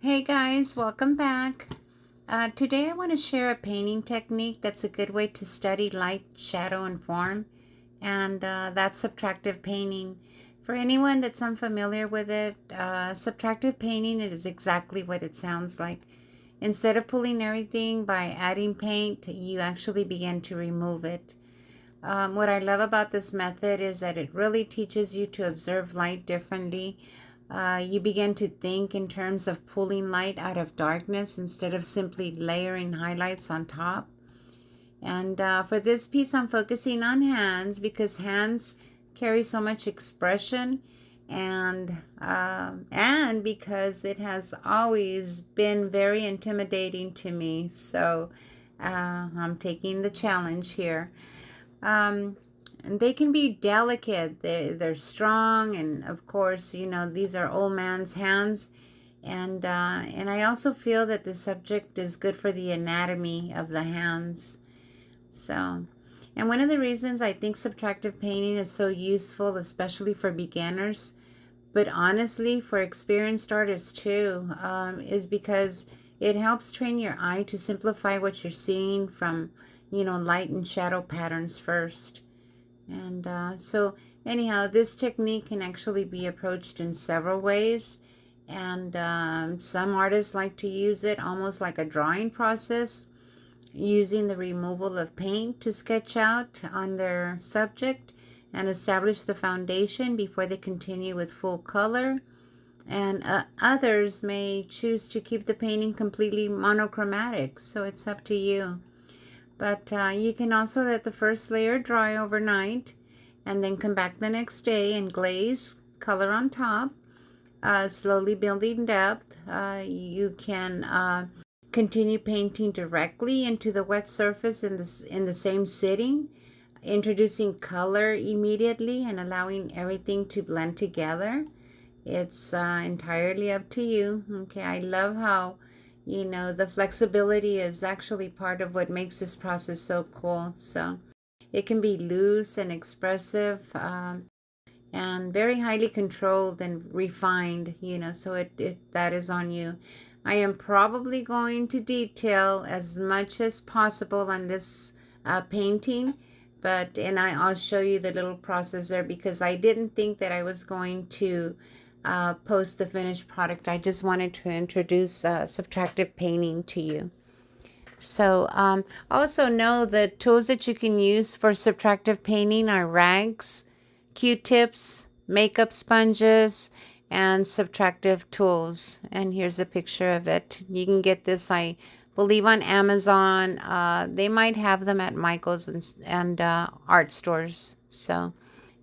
Hey guys, welcome back. Today I want to share a painting technique that's a good way to study light, shadow, and form, and that's subtractive painting. For anyone that's unfamiliar with it, subtractive painting is exactly what it sounds like. Instead of pulling everything by adding paint, you actually begin to remove it. What I love about this method is that it really teaches you to observe light differently. You begin to think in terms of pulling light out of darkness instead of simply layering highlights on top. And for this piece, I'm focusing on hands because hands carry so much expression, and because it has always been very intimidating to me. So I'm taking the challenge here. And they can be delicate. They're strong, and of course, these are old man's hands. And I also feel that the subject is good for the anatomy of the hands. So, and one of the reasons I think subtractive painting is so useful, especially for beginners, but honestly for experienced artists too, is because it helps train your eye to simplify what you're seeing from, light and shadow patterns first. And anyhow, this technique can actually be approached in several ways. And some artists like to use it almost like a drawing process, using the removal of paint to sketch out on their subject and establish the foundation before they continue with full color. And others may choose to keep the painting completely monochromatic, so it's up to you. But you can also let the first layer dry overnight and then come back the next day and glaze color on top, slowly building depth. You can continue painting directly into the wet surface in the same sitting, introducing color immediately and allowing everything to blend together. It's entirely up to you. Okay, I love how the flexibility is actually part of what makes this process so cool. So it can be loose and expressive, and very highly controlled and refined, so that is on you. I am probably going to detail as much as possible on this painting, and I'll show you the little process there because I didn't think that I was going to post the finished product. I just wanted to introduce subtractive painting to you. So also know the tools that you can use for subtractive painting are rags, Q-tips, makeup sponges, and subtractive tools. And here's a picture of it. You can get this, I believe, on Amazon. They might have them at Michael's and art stores. So,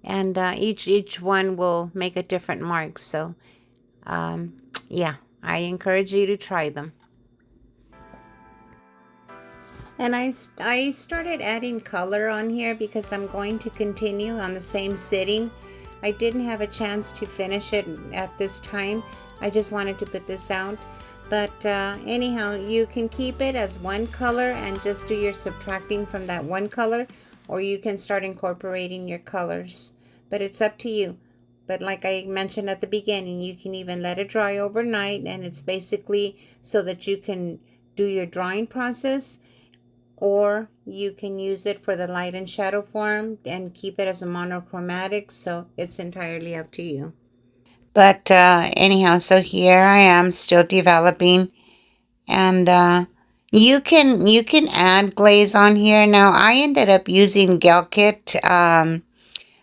and each one will make a different mark. So, yeah, I encourage you to try them. And I started adding color on here because I'm going to continue on the same sitting. I didn't have a chance to finish it at this time. I just wanted to put this out. But anyhow, you can keep it as one color and just do your subtracting from that one color, or you can start incorporating your colors. But it's up to you. But like I mentioned at the beginning, you can even let it dry overnight, and it's basically so that you can do your drawing process, or you can use it for the light and shadow form and keep it as a monochromatic, so it's entirely up to you. But anyhow, so here I am still developing, and you can add glaze on here. Now I ended up using Gel Kit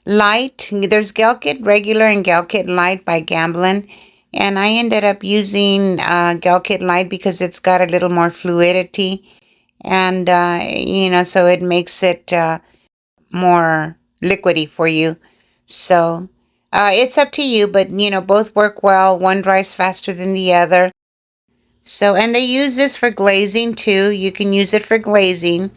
Light. There's Gel Kit Regular and Gel Kit Light by Gamblin, and I ended up using Gel Kit Light because it's got a little more fluidity, and so it makes it more liquidy for you. So it's up to you, but both work well. One dries faster than the other. So, and they use this for glazing too. You can use it for glazing.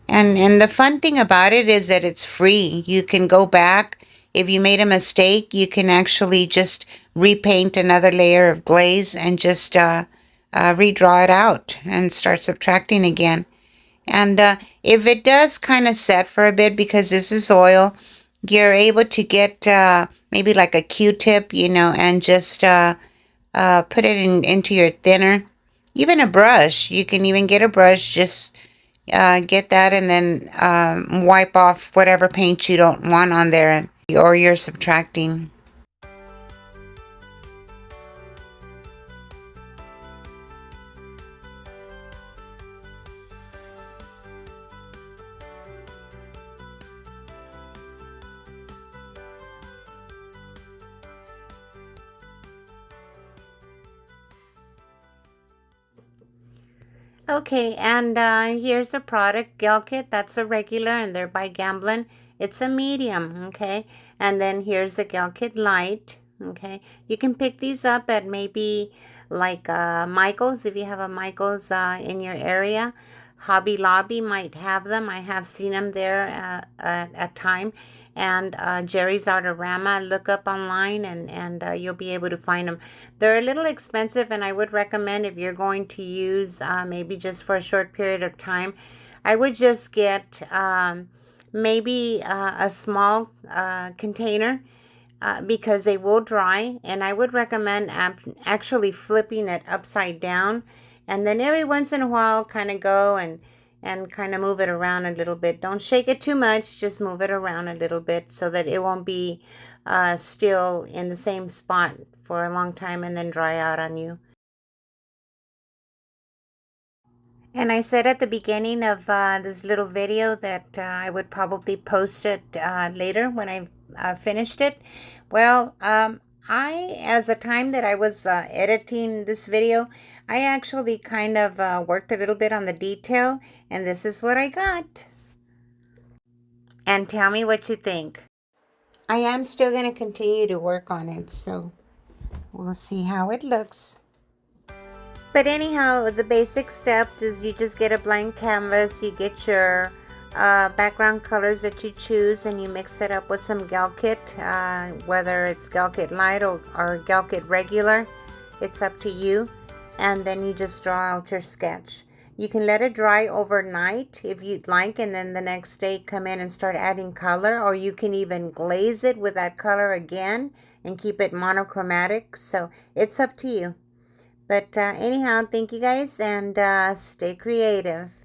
And the fun thing about it is that it's free. You can go back. If you made a mistake, you can actually just repaint another layer of glaze and just redraw it out and start subtracting again. And if it does kind of set for a bit because this is oil, you're able to get maybe like a Q-tip, and just put it into your thinner. Even a brush. You can even get a brush. Just get that and then wipe off whatever paint you don't want on there or you're subtracting. Okay, and here's a product, Gel Kit. That's a regular, and they're by Gamblin. It's a medium, okay? And then here's a Gel Kit Light, okay? You can pick these up at maybe like Michael's, if you have a Michael's in your area. Hobby Lobby might have them. I have seen them there at time. And Jerry's Artorama, look up online and you'll be able to find them. They're a little expensive, and I would recommend if you're going to use maybe just for a short period of time, I would just get maybe a small container because they will dry, and I would recommend actually flipping it upside down, and then every once in a while kind of go and kind of move it around a little bit. Don't shake it too much, just move it around a little bit so that it won't be still in the same spot for a long time and then dry out on you. And I said at the beginning of this little video that I would probably post it later when I finished it. Well, as the time that I was editing this video, I actually kind of worked a little bit on the detail, and this is what I got. And tell me what you think. I am still going to continue to work on it, so we'll see how it looks. But anyhow, the basic steps is you just get a blank canvas, you get your background colors that you choose, and you mix it up with some Gel Kit, whether it's Gel Kit Light or Gel Kit regular. It's up to you. And then you just draw out your sketch. You can let it dry overnight if you'd like, and then the next day come in and start adding color, or you can even glaze it with that color again and keep it monochromatic. So it's up to you. But anyhow, thank you guys, and stay creative.